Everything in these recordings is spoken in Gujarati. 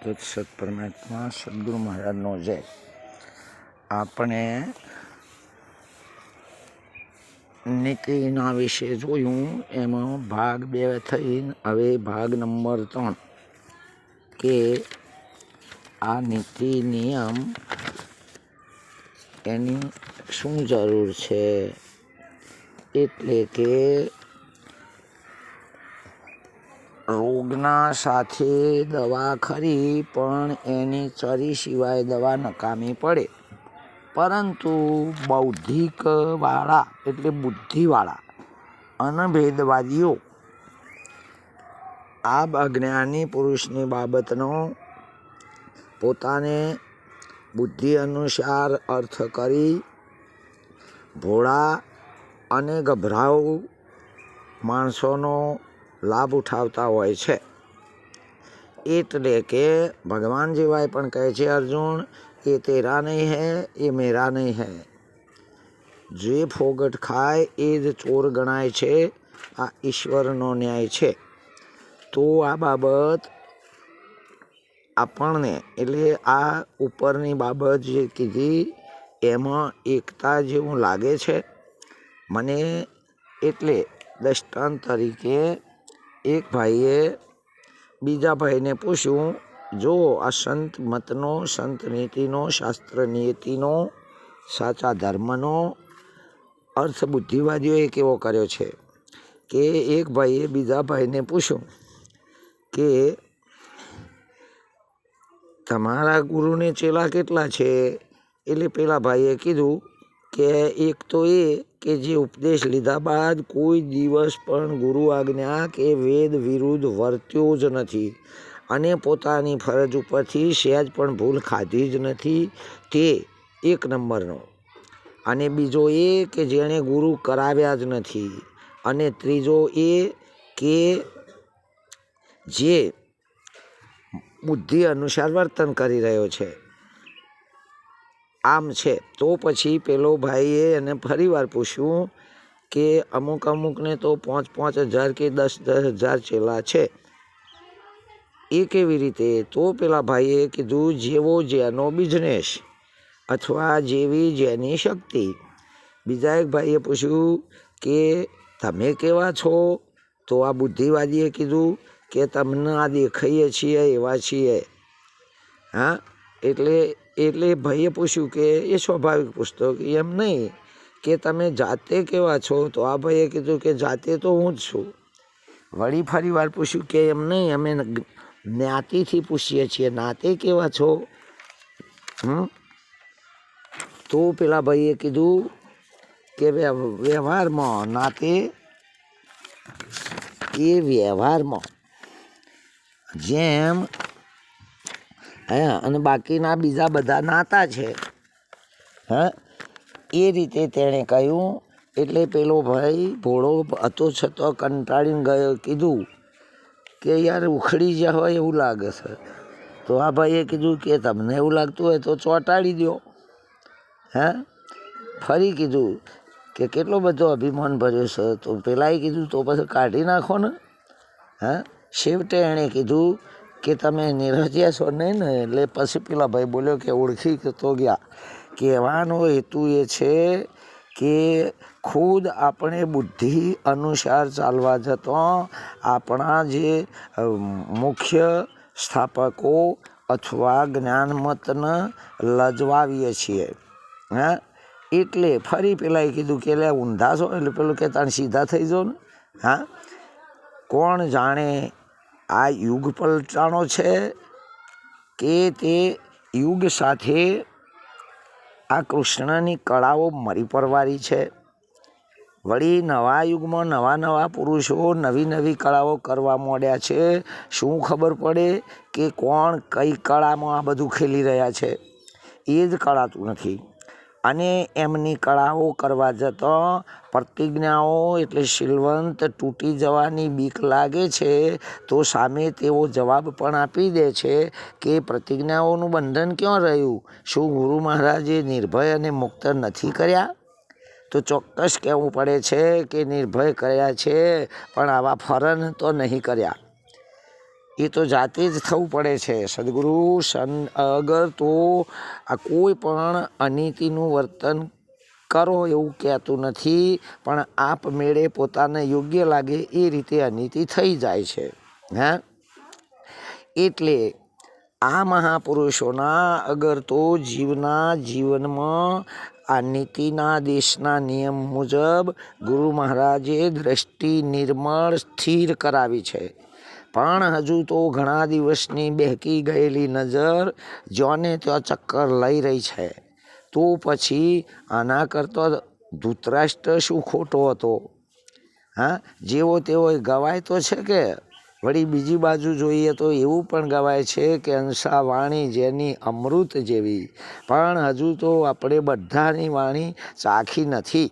તત્સત પરમાત્મા સદગુરુ મહારાજનો જય. આપણે નીતિના વિશે જોયું, એમાં ભાગ 2 થઈને હવે ભાગ નંબર 3 કે આ નીતિ નિયમ એની શું જરૂર છે. એટલે કે રોગના સાથે દવા ખરી, પણ એની ચરી સિવાય દવા નકામી પડે. પરંતુ બૌદ્ધિકવાળા એટલે બુદ્ધિવાળા અનભેદવાદીઓ આ અજ્ઞાની પુરુષની બાબતનો પોતાને બુદ્ધિ અનુસાર અર્થ કરી ભોળા અને ગભરાઉ માણસોનો લાભ ઉઠાવતા હોય છે. એટલે કે ભગવાન જેવાય પણ કહે છે, અર્જુન એ તેરા નહીં હૈ, એ મેરા નહીં હૈ. જે ફોગટ ખાય એ જ ચોર ગણાય છે. આ ઈશ્વરનો ન્યાય છે. તો આ બાબત આપણને એટલે આ ઉપરની બાબત જે કીધી એમાં એકતા જેવું લાગે છે મને. એટલે દ્રષ્ટાંત તરીકે એક ભાઈએ બીજા ભાઈને પૂછ્યું, જો આ સંત મતનો, સંત નીતિનો, શાસ્ત્ર નીતિનો, સાચા ધર્મનો અર્થ બુદ્ધિવાદીઓએ કેવો કર્યો છે. કે એક ભાઈએ બીજા ભાઈને પૂછ્યું કે તમારા ગુરુને ચેલા કેટલા છે. એટલે પેલા ભાઈએ કીધું કે એક તો એ કે જે ઉપદેશ લીધા બાદ કોઈ દિવસ પણ ગુરુ આજ્ઞા કે વેદ વિરુદ્ધ વર્ત્યો જ નથી અને પોતાની ફરજ ઉપરથી સહેજ પણ ભૂલ ખાધી જ નથી, તે 1 નંબરનો. અને બીજો એ કે જેણે ગુરુ કરાવ્યા જ નથી. અને ત્રીજો એ કે જે બુદ્ધિ અનુસાર વર્તન કરી રહ્યો છે. આમ છે. તો પછી પેલો ભાઈએ એને ફરીવાર પૂછ્યું કે અમુકને તો 5,000 કે 10,000 ચેલા છે, એ કેવી રીતે. તો પેલા ભાઈએ કીધું, જેવો જેનો બિઝનેસ અથવા જેવી જેની શક્તિ. બીજા એક ભાઈએ પૂછ્યું કે તમે કેવા છો. તો આ બુદ્ધિવાદીએ કીધું કે તમને આ દેખાઈએ છીએ એવા છીએ. હા, એટલે ભાઈએ પૂછ્યું કે એ સ્વાભાવિક પૂછતો કે એમ નહીં કે તમે જાતે કેવા છો. તો આ ભાઈએ કીધું કે જાતે તો હું જ છું. વળી ફરી વાર પૂછ્યું કે એમ નહીં, અમે જ્ઞાતિથી પૂછીએ છીએ, નાતે કેવા છો. તો પેલા ભાઈએ કીધું કે વ્યવહારમાં નાતે એ વ્યવહારમાં જેમ અને બાકીના બીજા બધા નાતા છે. એ રીતે તેણે કહ્યું. એટલે પેલો ભાઈ ભોળો હતો છતાં કંટાળીને ગયો, કીધું કે યાર ઉખડી ગયા હોય એવું લાગે છે. તો આ ભાઈએ કીધું કે તમને એવું લાગતું હોય તો ચોંટાડી દો. ફરી કીધું કે કેટલો બધો અભિમાન ભર્યો છે. તો પેલાએ કીધું તો પછી કાઢી નાખો ને. છેવટે એણે કીધું કે તમે નિરજ્યા છો નહીં ને. એટલે પછી પેલા ભાઈ બોલ્યો કે ઓળખી તો ગયા. કહેવાનો હેતુ એ છે કે ખુદ આપણે બુદ્ધિ અનુસાર ચાલવા જતાં આપણા જે મુખ્ય સ્થાપકો અથવા જ્ઞાનમતને લજવાવીએ છીએ. એટલે ફરી પેલાએ કીધું કે એટલે ઊંધા છો. એટલે પેલું કે તાણ સીધા થઈ જાઓ ને. કોણ જાણે આ યુગ પલટાણો છે કે તે યુગ સાથે આ કૃષ્ણની કળાઓ મરી પરવારી છે. વળી નવા યુગમાં નવા પુરુષો નવી કળાઓ કરવા માંડ્યા છે. શું ખબર પડે કે કોણ કઈ કળામાં આ બધું ખેલી રહ્યા છે. એ જ કળાતું નથી. અને એમની કળાઓ કરવા જતાં પ્રતિજ્ઞાઓ એટલે શીલવંત તૂટી જવાની બીક લાગે છે. તો સામે તેઓ જવાબ પણ આપી દે છે કે પ્રતિજ્ઞાઓનું બંધન ક્યાં રહ્યું. શું ગુરુ મહારાજે નિર્ભય અને મુક્ત નથી કર્યા. તો ચોક્કસ કહેવું પડે છે કે નિર્ભય કર્યા છે, પણ આવા ફરન તો નહીં કર્યા. એ તો જાતે જ થવું પડે છે. સદગુરુ અગર તો આ કોઈ પણ અનીતિનું વર્તન કરો એવું કહેતું નથી, પણ આપમેળે પોતાને યોગ્ય લાગે એ રીતે અનીતિ થઈ જાય છે. હા, એટલે આ મહાપુરુષોના અગર તો જીવનમાં આ નીતિના દેશના નિયમ મુજબ ગુરુ મહારાજે દ્રષ્ટિ નિર્મળ સ્થિર કરાવી છે. પણ હજુ તો ઘણા દિવસની બહેકી ગયેલી નજર જ્યોને ત્યાં ચક્કર લઈ રહી છે. તો પછી આના કરતાં ધૃતરાષ્ટ્ર શું ખોટો હતો? હા, જેવો તેવો ગવાય તો છે કે વળી બીજી બાજુ જોઈએ તો એવું પણ ગવાય છે કે અંશા વાણી જેની અમૃત જેવી. પણ હજુ તો આપણે બધાની વાણી ચાખી નથી.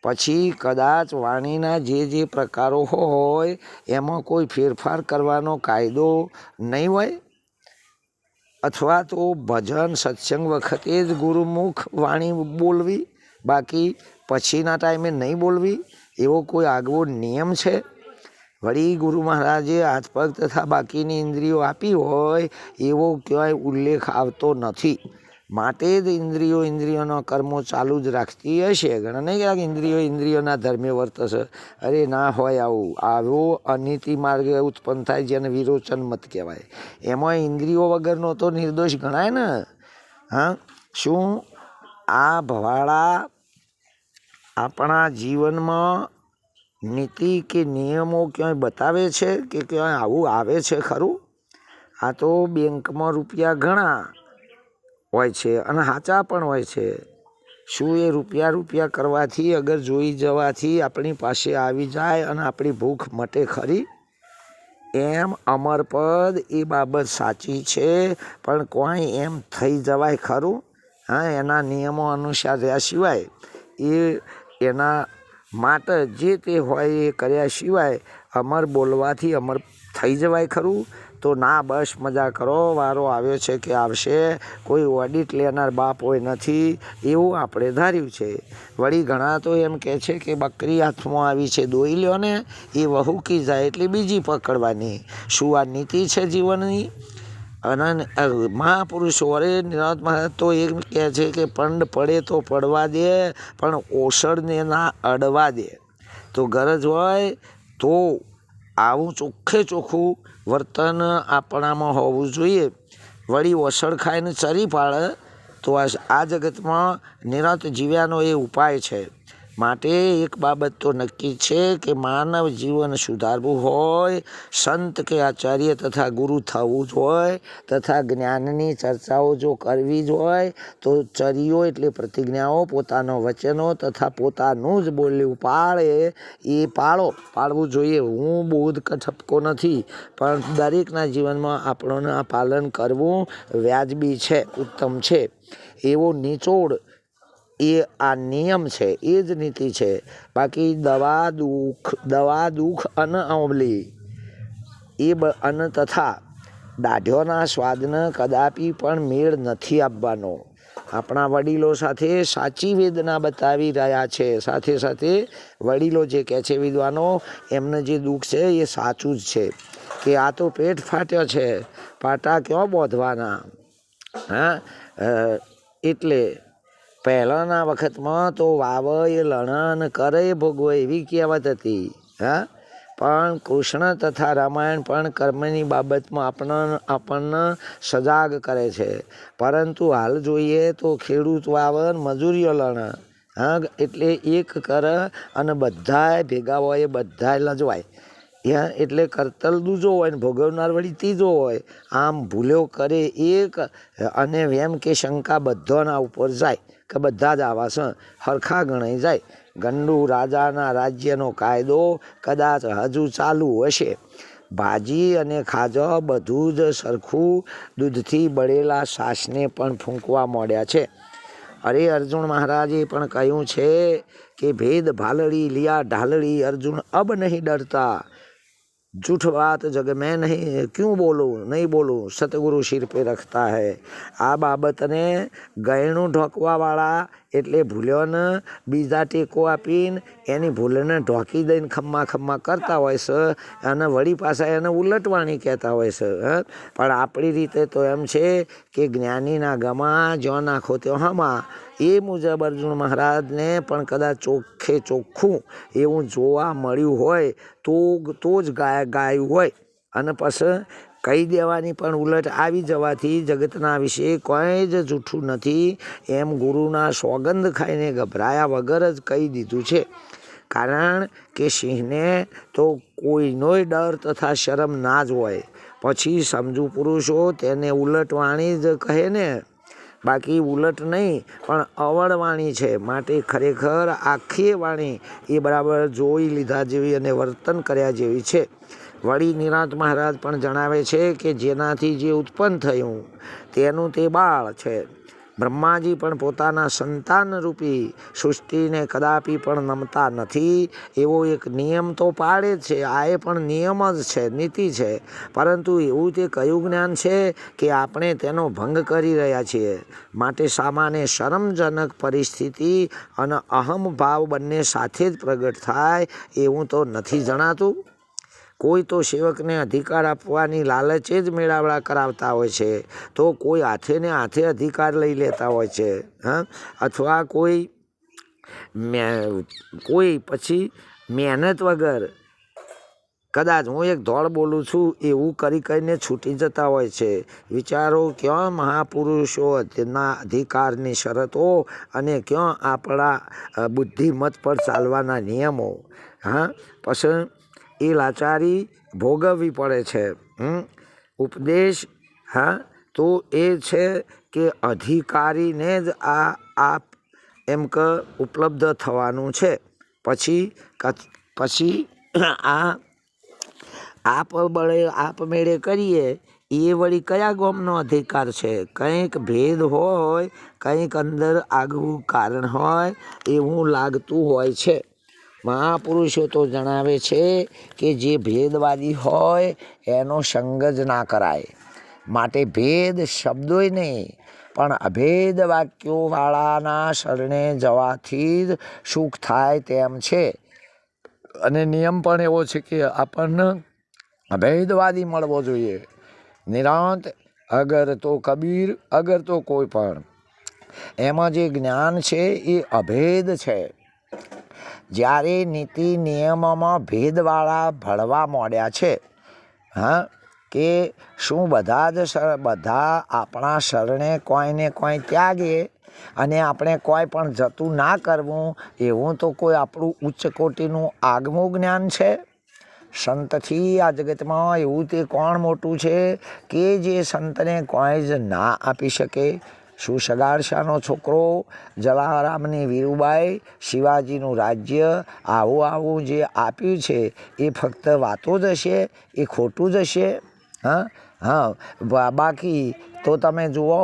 પછી કદાચ વાણીના જે પ્રકારો હોય એમાં કોઈ ફેરફાર કરવાનો કાયદો નહીં હોય, અથવા તો ભજન સત્સંગ વખતે જ ગુરુમુખ વાણી બોલવી, બાકી પછીના ટાઈમે નહીં બોલવી, એવો કોઈ આગવો નિયમ છે? વળી ગુરુ મહારાજે હાથ પગ તથા બાકીની ઇન્દ્રિયો આપી હોય એવો ક્યાંય ઉલ્લેખ આવતો નથી. માટે જ ઇન્દ્રિયોના કર્મો ચાલુ જ રાખતી હશે. ઘણા નહીં ક્યાંક ઇન્દ્રિયોના ધર્મે વર્તશે. અરે ના હોય આવો અનીતિ માર્ગે ઉત્પન્ન થાય જેને વિરોચન મત કહેવાય. એમાં ઇન્દ્રિયો વગરનો તો નિર્દોષ ગણાય ને. હા, શું આ ભવાળા આપણા જીવનમાં નીતિ કે નિયમો ક્યાંય બતાવે છે કે ક્યાંય આવું આવે છે ખરું? આ તો બેંકમાં રૂપિયા ઘણા હોય છે અને સાચા પણ હોય છે. શું એ રૂપિયા કરવાથી અગર જોઈ જવાથી આપણી પાસે આવી જાય અને આપણી ભૂખ મટે ખરી? એમ અમરપદ એ બાબત સાચી છે, પણ કોઈ એમ થઈ જવાય ખરું? હા, એના નિયમો અનુસાર રહ્યા સિવાય એના માટે જે તે હોય એ કર્યા સિવાય અમર બોલવાથી અમર થઈ જવાય ખરું? તો ના, બસ મજા કરો, વારો આવ્યો છે કે આવશે, કોઈ ઓડિટ લેનાર બાપ હોય નથી એવું આપણે ધાર્યું છે. વળી ઘણા તો એમ કહે છે કે બકરી હાથમાં આવી છે દોઈ લ્યો ને, એ વહુકી જાય એટલે બીજી પકડવાની. શું આ નીતિ છે જીવનની? અને મહાપુરુષો અરે નિરાંત મહારાજ તો એમ કહે છે કે પંડ પડે તો પડવા દે, પણ ઓસડને ના અડવા દે. તો ગરજ હોય તો આવું ચોખ્ખું વર્તન આપણામાં હોવું જોઈએ. વળી ઓસડ ખાઈને ચરી પાડે તો આ જગતમાં નિરંત જીવ્યાનો એ ઉપાય છે. માટે એક બાબત તો નક્કી છે કે માનવ જીવન સુધારવું હોય, સંત કે આચાર્ય તથા ગુરુ થવું જ હોય, તથા જ્ઞાનની ચર્ચાઓ જો કરવી જ હોય તો ચર્યો એટલે પ્રતિજ્ઞાઓ, પોતાના વચનો તથા પોતાનું જ બોલ્યું પાળવું જોઈએ. હું બોધ ઠપકો નથી, પણ દરેકના જીવનમાં આપણને આ પાલન કરવું વ્યાજબી છે, ઉત્તમ છે. એવો નિચોડ એ આ નિયમ છે, એ જ નીતિ છે. બાકી દવા દુઃખ અને અમલી અને તથા દાઢ્યોના સ્વાદને કદાપી પણ મેળ નથી આપવાનો. આપણા વડીલો સાથે સાચી વેદના બતાવી રહ્યા છે. સાથે સાથે વડીલો જે કહે છે વિદ્વાનો, એમને જે દુઃખ છે એ સાચું જ છે કે આ તો પેટ ફાટ્યો છે, પાટા ક્યાં બોધવાના. હા, એટલે પહેલાંના વખતમાં તો વાવ એ લણન કરે ભોગવે એવી કહેવત હતી. હા, પણ કૃષ્ણ તથા રામાયણ પણ કર્મની બાબતમાં આપણને સજાગ કરે છે. પરંતુ હાલ જોઈએ તો ખેડૂત વાવન મજૂરીઓ લણે. હા, એટલે એક કરે અને બધાય ભેગા હોય, એ બધાય લજવાય. એટલે કરતલ દૂજો હોય ને ભોગવનાર વળી ત્રીજો હોય. આમ ભૂલ્યો કરે એક અને વેમ કે શંકા બધાના ઉપર જાય કે બધા જ આવા છે, હરખા ગણાઈ જાય. ગંડુ રાજાના રાજ્યનો કાયદો કદાચ હજુ ચાલુ હશે. ભાજી અને ખાજા બધું જ સરખું, દૂધથી બળેલા છાશને પણ ફૂંકવા માંડ્યા છે. અરે અર્જુન મહારાજે પણ કહ્યું છે કે ભેદ ભાલડી લિયા ઢાલડી, અર્જુન અબ નહીં ડરતા. झूठ बात जग में नहीं क्यों बोलूँ नहीं बोलूँ सतगुरु सिर पे रखता है। આ બાબતને ગયણું ઢોકવાવાળા એટલે ભૂલ્યોને બીજા ટેકો આપીને એની ભૂલને ઢોકી દઈને ખમ્મા ખમ્મા કરતા હોય છે અને વળી પાછા એને ઉલટવાણી કહેતા હોય છે। પણ આપણી રીતે તો એમ છે કે જ્ઞાનીના ગમા જ્યાં નાખો ત્યાં હમા। એ મુજબ અર્જુન મહારાજને પણ કદાચ ચોખ્ખે ચોખ્ખું એવું જોવા મળ્યું હોય તો જ ગાયું હોય અને પછી કહી દેવાની પણ ઉલટ આવી જવાથી જગતના વિશે કોઈ જ જૂઠું નથી એમ ગુરુના સોગંદ ખાઈને ગભરાયા વગર જ કહી દીધું છે। કારણ કે સિંહને તો કોઈનોય ડર તથા શરમ ના જ હોય। પછી સમજુ પુરુષો તેને ઉલટવાણી જ કહે ને, બાકી ઉલટ નહીં પણ અવળવાણી છે। માટે ખરેખર આખી વાણી એ બરાબર જોઈ લીધા જેવી અને વર્તન કર્યા જેવી છે। વળી નિરાંત મહારાજ પણ જણાવે છે કે જેનાથી જે ઉત્પન્ન થયું તેનું તે બાળ છે। બ્રહ્માજી પણ પોતાના સંતાનરૂપી સૃષ્ટિને કદાપી પણ નમતા નથી એવો એક નિયમ તો પાડે જ છે। આ એ પણ નિયમ જ છે, નીતિ છે। પરંતુ એવું તે કયું જ્ઞાન છે કે આપણે તેનો ભંગ કરી રહ્યા છીએ। માટે સામાન્ય શરમજનક પરિસ્થિતિ અને અહમ ભાવ બંને સાથે જ પ્રગટ થાય એવું તો નથી જણાતું। કોઈ તો સેવકને અધિકાર આપવાની લાલચે જ મેળાવડા કરાવતા હોય છે, તો કોઈ હાથે ને હાથે અધિકાર લઈ લેતા હોય છે। અથવા કોઈ પછી મહેનત વગર કદાચ હું એક ધોળ બોલું છું એવું કરી કરીને છૂટી જતા હોય છે। વિચારો ક્યાં મહાપુરુષોના અધિકારની શરતો અને ક્યાં આપણા બુદ્ધિમત પર ચાલવાના નિયમો। પછી એ લાચારી ભોગવવી પડે છે। ઉપદેશ તો એ છે કે અધિકારીને જ આ એમ કે ઉપલબ્ધ થવાનું છે। પછી આપમેળે કરીએ એ વળી કયા ગોમનો અધિકાર છે? કંઈક ભેદ હોય, કંઈક અંદર આગવું કારણ હોય એવું લાગતું હોય છે। મહાપુરુષો તો જણાવે છે કે જે ભેદવાદી હોય એનો સંગ જ ના કરાય। માટે ભેદ શબ્દોય નહીં પણ અભેદ વાક્યોવાળાના શરણે જવાથી જ સુખ થાય તેમ છે। અને નિયમ પણ એવો છે કે આપણને અભેદવાદી મળવો જોઈએ। નિરાંત અગર તો કબીર અગર તો કોઈ પણ એમાં જે જ્ઞાન છે એ અભેદ છે। જ્યારે નીતિ નિયમોમાં ભેદવાળા ભળવા માંડ્યા છે કે શું બધા આપણા શરણે કોઈને કોઈ ત્યાગે અને આપણે કોઈ પણ જતું ના કરવું એવું તો કોઈ આપણું ઉચ્ચ કોટીનું આગવું જ્ઞાન છે? સંતથી આ જગતમાં એવું તે કોણ મોટું છે કે જે સંતને કોઈ જ ના આપી શકે? શું સગાડશાનો છોકરો જલારામની વીરુબાઈ શિવાજીનું રાજ્ય આવું જે આપ્યું છે એ ફક્ત વાતો જ હશે? એ ખોટું જ હશે? બાકી તો તમે જુઓ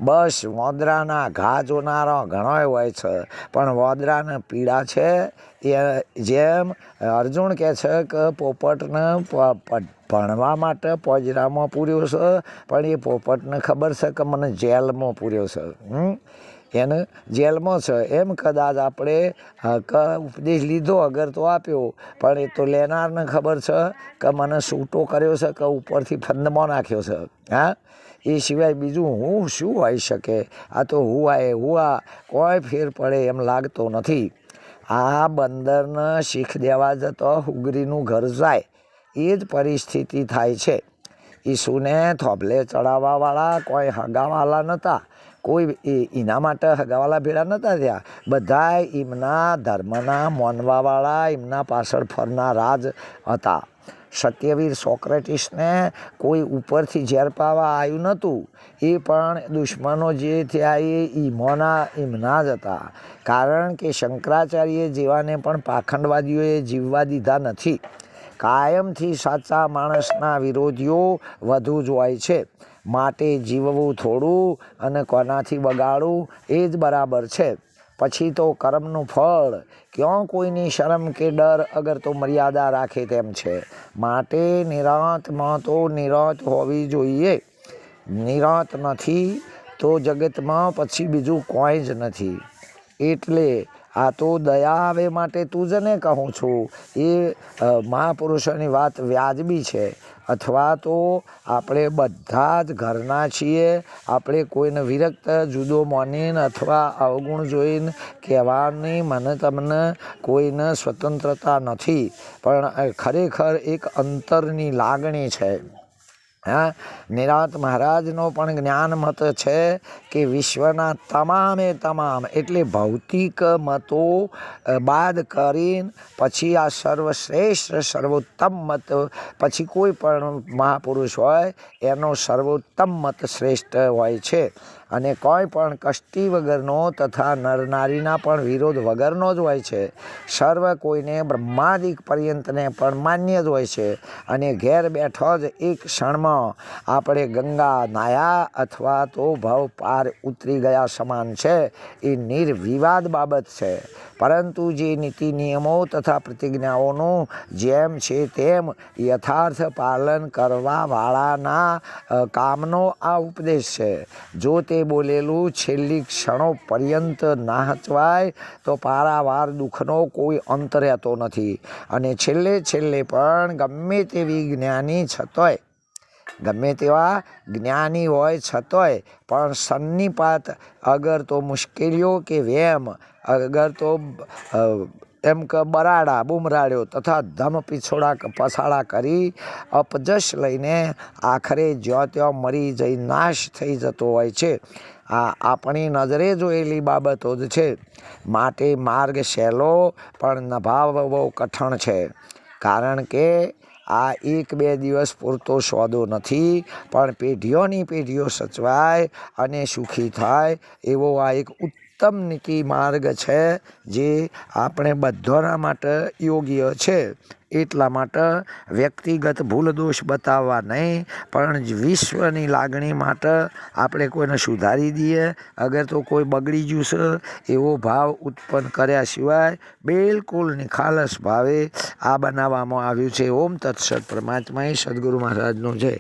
બસ વોંદરાના ઘા જોનારો ઘણોય હોય છે પણ વોંદરાને પીડા છે એ જેમ અર્જુન કહે છે કે પોપટને ભણવા માટે પોજરામાં પૂર્યો છે પણ એ પોપટને ખબર છે કે મને જેલમાં પૂર્યો છે, એને જેલમાં છે। એમ કદાચ આપણે ઉપદેશ લીધો અગર તો આપ્યો પણ એ તો લેનારને ખબર છે કે મને સૂટો કર્યો છે કે ઉપરથી ફંદમાં નાખ્યો છે। એ સિવાય બીજું હું શું હોઈ શકે? આ તો હુઆ કોઈ ફેર પડે એમ લાગતો નથી। આ બંદરને શીખ દેવા જતો હુગરીનું ઘર જાય એ જ પરિસ્થિતિ થાય છે। ઈસુને થોભલે ચડાવવાવાળા કોઈ હગાવાલા નહોતા, કોઈ એના માટે હગાવાલા ભેળા નહોતા થયા। બધા એમના ધર્મના માનવાવાળા એમના પાછળ ફરનારા જ હતા। સત્યવીર સોક્રેટિસને કોઈ ઉપરથી ઝેર પાવા આવ્યું નહોતું, એ પણ દુશ્મનો જે થયા એ એમના જ હતા। કારણ કે શંકરાચાર્ય જેવાને પણ પાખંડવાદીઓએ જીવવા દીધા નથી। કાયમથી સાચા માણસના વિરોધીઓ વધુ જ હોય છે। માટે જીવવું થોડું અને કોનાથી બગાડવું એ જ બરાબર છે। પછી તો કર્મનું ફળ ક્યાં કોઈની શરમ કે ડર અગર તો મર્યાદા રાખે તેમ છે. માટે નિરાંતમાં તો નિરાંત હોવી જોઈએ. નિરાંત નથી તો જગતમાં પછી બીજું કોઈ જ નથી. એટલે આ તો દયા આવે માટે તું જ ને કહું છું. એ મહાપુરુષોની વાત વ્યાજબી છે. અથવા તો આપણે બધા જ ઘરના છીએ. આપણે કોઈને વિરક્ત જુદો માનીને અથવા અવગુણ જોઈને કહેવાની મને તમને કોઈને સ્વતંત્રતા નથી, પણ ખરેખર એક અંતરની લાગણી છે. હા, નિરાંત મહારાજનો પણ જ્ઞાન મત છે કે વિશ્વના તમામે તમામ એટલે ભૌતિક મતો બાદ કરીને પછી આ સર્વશ્રેષ્ઠ સર્વોત્તમ મત પછી કોઈ પણ મહાપુરુષ હોય એનો સર્વોત્તમ મત શ્રેષ્ઠ હોય છે. અને કોઈ પણ કષ્ટી વગરનો તથા નરનારીના પણ વિરોધ વગરનો જ હોય છે. સર્વ કોઈને બ્રહ્માદિક પર્યંતને પણ માન્ય જ હોય છે. અને ઘેર બેઠો જ એક ક્ષણમાં આપણે ગંગા નાયા અથવા તો ભવ પાર ઉતરી ગયા સમાન છે. એ નિર્વિવાદ બાબત છે. પરંતુ જે નીતિ નિયમો તથા પ્રતિજ્ઞાઓનું જેમ છે તેમ યથાર્થ પાલન કરવાવાળાના કામનો આ ઉપદેશ છે. જો તે બોલેલું છેલ્લી ક્ષણો પર્યંત ના હચવાય તો પારાવાર દુઃખનો કોઈ અંત રહેતો નથી. અને છેલ્લે પણ ગમે તેવી જ્ઞાની છતોય ગમે તેવા જ્ઞાની હોય છતોય પણ સન્નિપાત અગર તો મુશ્કેલીઓ કે વેમ અગર તો એમ કે બરાડા બુમરાડ્યો તથા ધમ પીછોડા પસાડા કરી અપજશ લઈને આખરે જ્યાં ત્યાં મરી જઈ નાશ થઈ જતો હોય છે. આ આપણી નજરે જોયેલી બાબતો જ છે. માટે માર્ગ સહેલો પણ નભાવવો કઠણ છે. કારણ કે આ 1-2 દિવસ પૂરતો સોદો નથી, પણ પેઢીઓની પેઢીઓ સચવાય અને સુખી થાય એવો આ એક ઉત્તમ નીતિ માર્ગ છે જે આપણે બધાના માટે યોગ્ય છે. એટલા માટે વ્યક્તિગત ભૂલ દોષ બતાવવા નહીં, પણ વિશ્વની લાગણી માટે આપણે કોઈને સુધારી દઈએ અગર તો કોઈ બગડી ગયું છે એવો ભાવ ઉત્પન્ન કર્યા સિવાય બિલકુલ નિખાલસ ભાવે આ બનાવવામાં આવ્યું છે. ઓમ તત્સત. પરમાત્માએ સદગુરુ મહારાજનો જય.